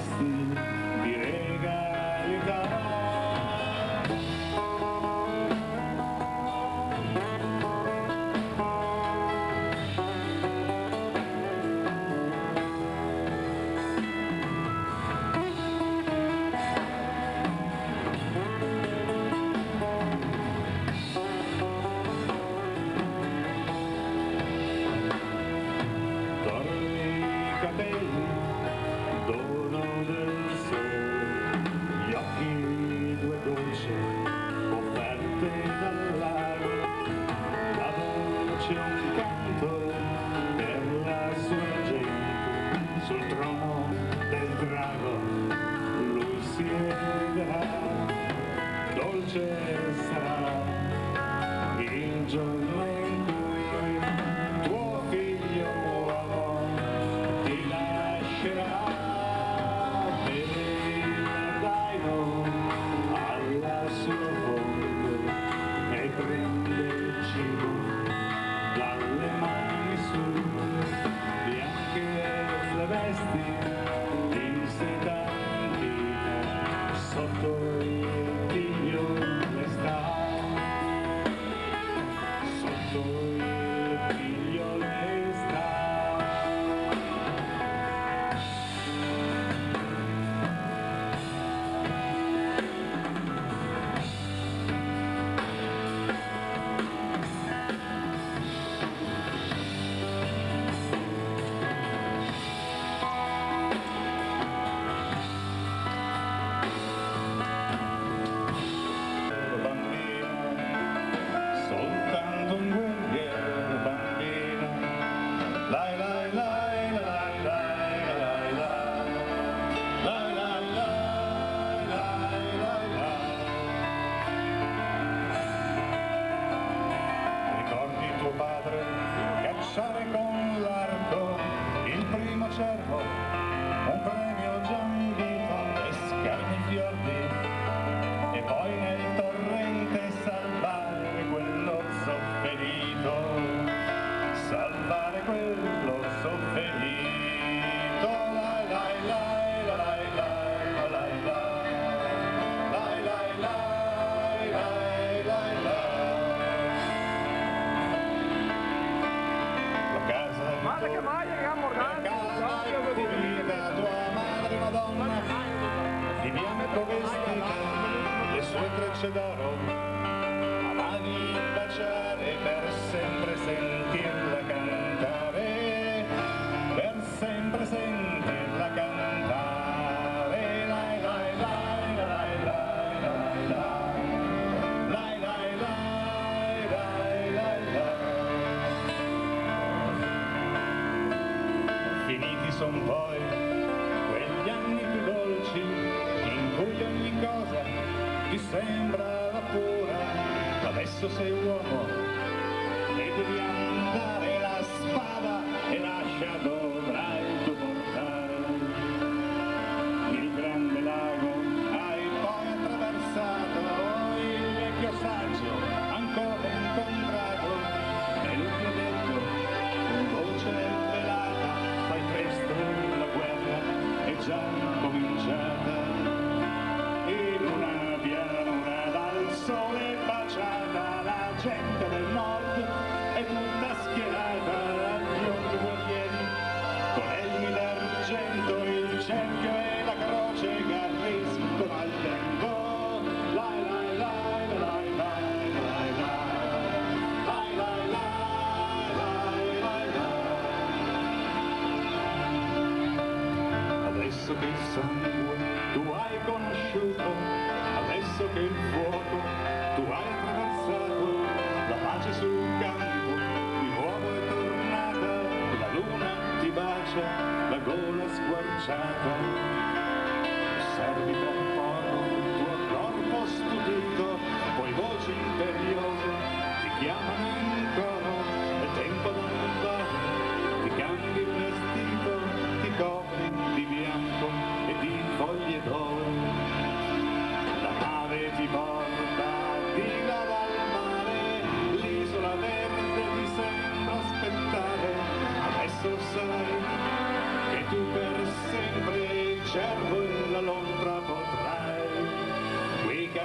gesti di regalità. Dono del sole, gli occhi due dolci, offerte dall'ago, la voce un canto per la sua gente, sul trono del drago lui siederà, dolce sarà il giorno in cui tuo figlio uomo ti lascerà. Alla sua fondo e prende il cibo dalle mani sue, bianche le vesti di seta antica, sotto il piglio le sta, sotto il piglio le sta. Un guerriero bambino, lai lai lai lai lai lai lai lai lai lai lai. Ricordi tuo padre cacciare con l'arco il primo cervo, un premio giambito e scarni fiordi, e poi nel torrente salvare quell'orso ferito, salvare quell'orso ferito. Lai lai lai lai lai lai lai lai lai lai lai lai. La casa di vita, tua madre Madonna, di bianco vestita, le sue trecce d'oro, mani baciare per sempre sentirla cantare, per sempre sentirla cantare. Lai lai lai lai lai lai lai lai lai lai lai lai. Finiti son poi quegli anni più dolci in cui ogni cosa ti sembrava pura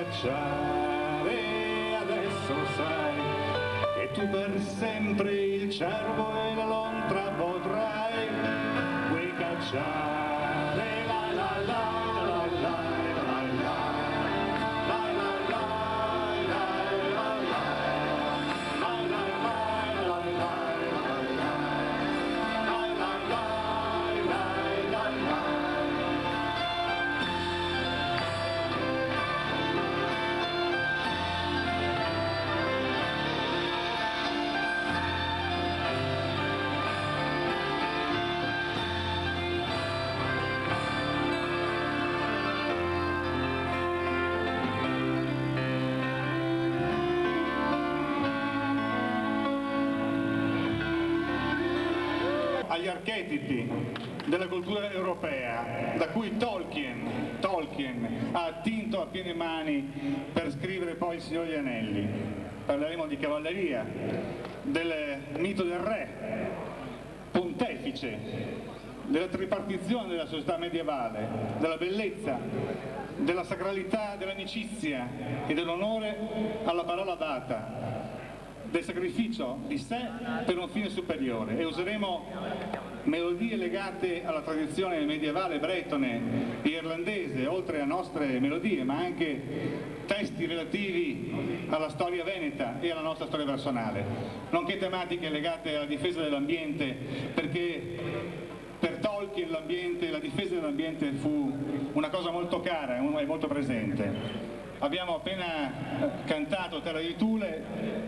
cacciare, adesso sai che tu per sempre il cervo e la lontra potrai, vuoi cacciare, la la la la la la la. Agli archetipi della cultura europea da cui Tolkien ha attinto a piene mani per scrivere poi Il Signore degli Anelli. Parleremo di cavalleria, del mito del re, pontefice, della tripartizione della società medievale, della bellezza, della sacralità dell'amicizia e dell'onore alla parola data, del sacrificio di sé per un fine superiore, e useremo melodie legate alla tradizione medievale bretone e irlandese, oltre a nostre melodie, ma anche testi relativi alla storia veneta e alla nostra storia personale, nonché tematiche legate alla difesa dell'ambiente, perché per Tolkien l'ambiente, la difesa dell'ambiente fu una cosa molto cara e molto presente. Abbiamo appena cantato Terra di Thule,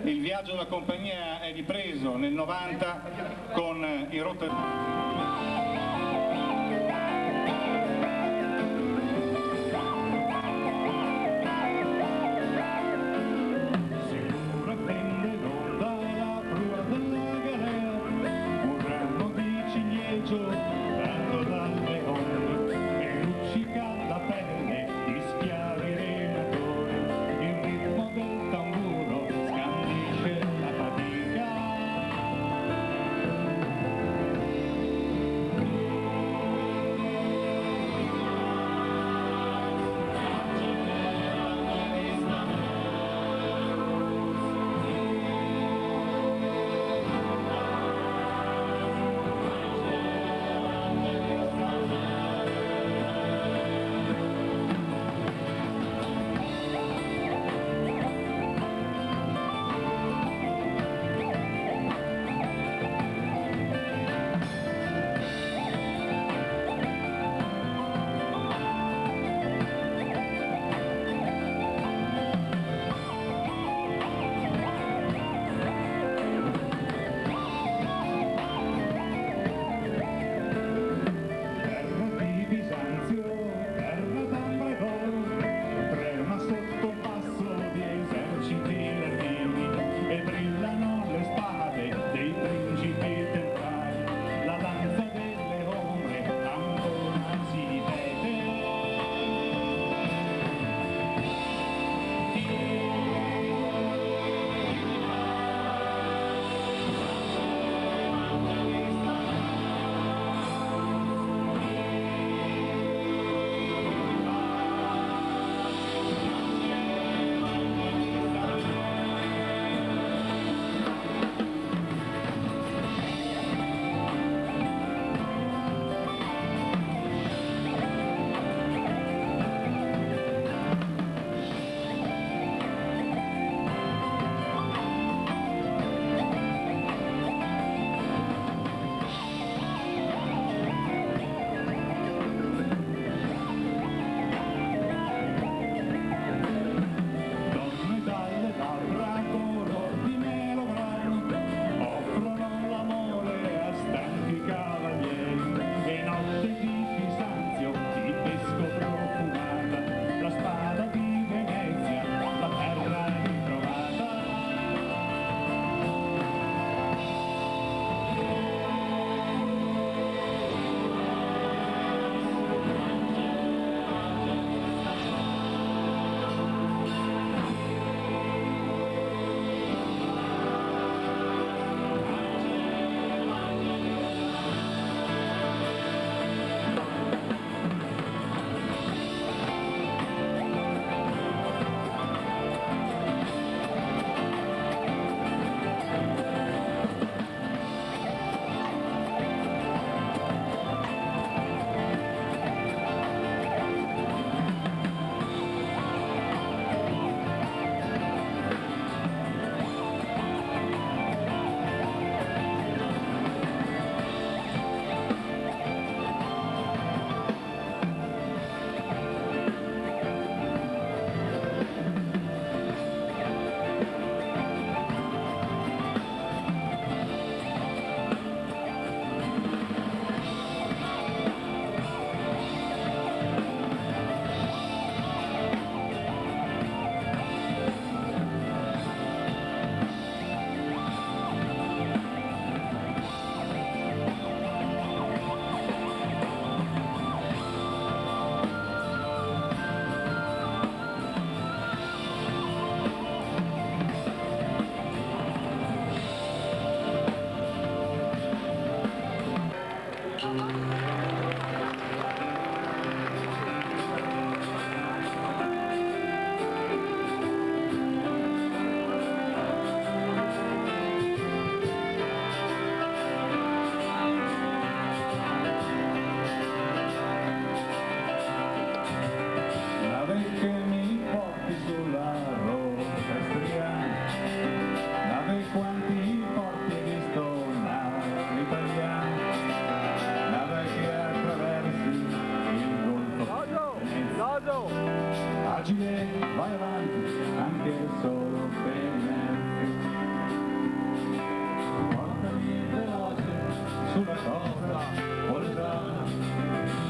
il viaggio della compagnia è ripreso nel 90 con i Rotterdam. Agile, vai avanti, anche solo per me. Portami veloce sulla cosa, oltrana,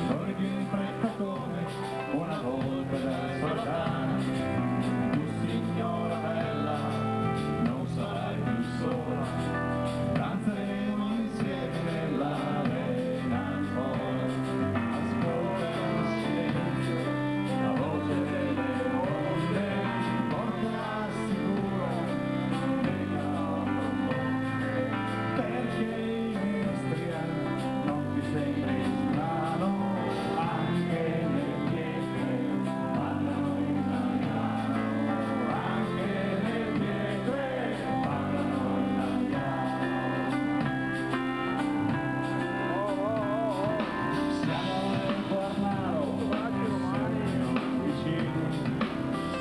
corri più in fretta come una volpe da soldana. Tu signora bella, non sarai più sola, danzeremo insieme nell'arena ancora. Ascolta il silenzio, la voce delle onde, porta sicura nella perché in Austria non ti sembri strano, anche le pietre parlano italiano, anche le pietre parlano italiano. Siamo nel Quarnaro, siamo vicini,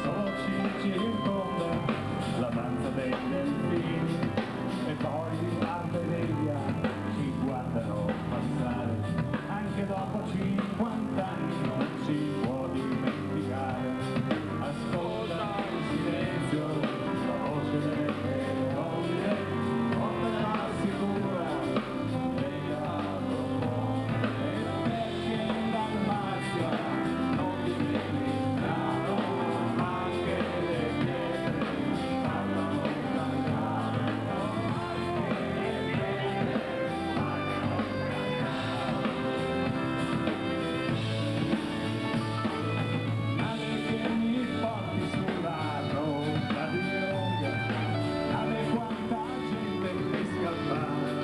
solo ci circonda la danza dei delfini e poi a Venezia ci guardano passare, anche dopo 50 anni non si può dimenticare. Ascolta il silenzio, la voce delle onde, porterà sicura della profonde, perché in Dalmazia non diventi strano, anche le pietre parlano italiano. Nave che mi porti sulla rotta di Roma, nave quanta gente pesca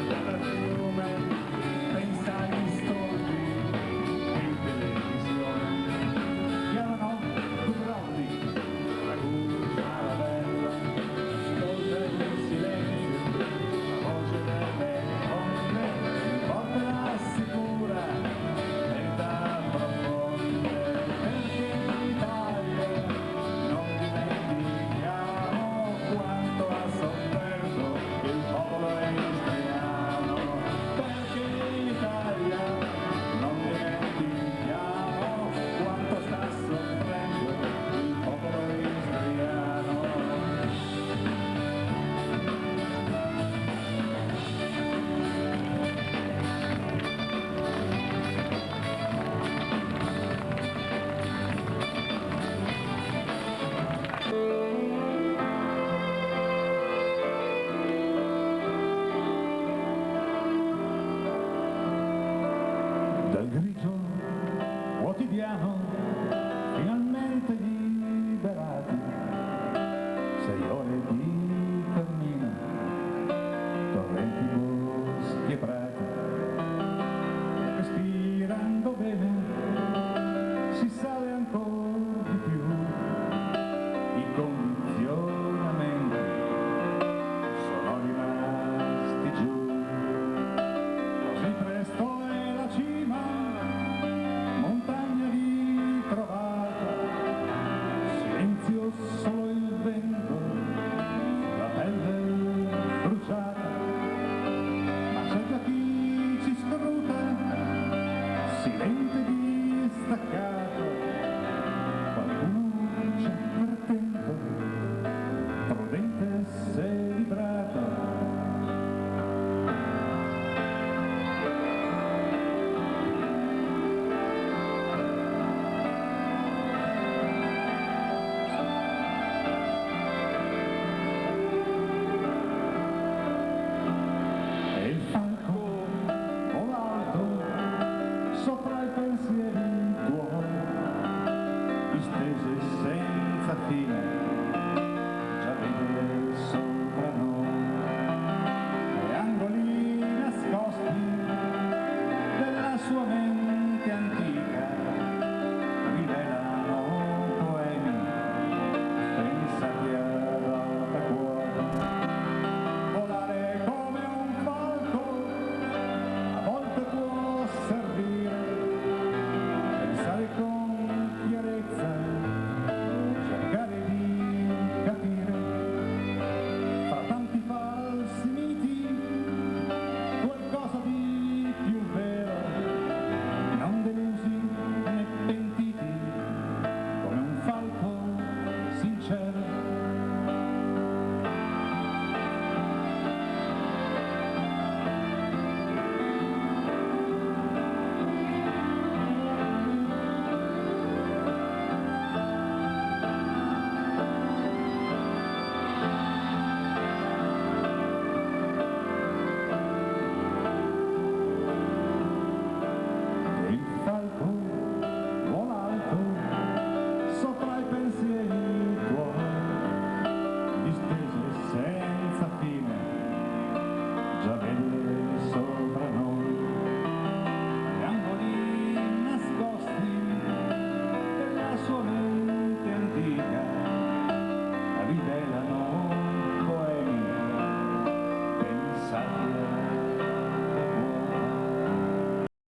dal fiume, pensa agli storti in televisione, chiamano Burrondi, Ragusa la bella, ascolta il silenzio, la voce delle onde, porterà sicura età profonde, perché in Italia non dimentichiamo quanto ha sofferto il popolo istriano, perché in Italia non dimentichiamo quanto sta soffrendo il popolo istriano. Dal grigio quotidiano, finalmente liberati, 6 ore di cammino, torrenti, boschi e prati, respirando bene si sale ancora di più, i condizionamenti sono rimasti giù. Così presto è la cima, montagna ritrovata, silenzio solo il vento, la pelle bruciata, ma c'è già chi ci scruta, silente distaccato, qualcuno c'è attento, prudente se vibrato. E il falco vola alto sopra i pensieri tuoi, distese senza fine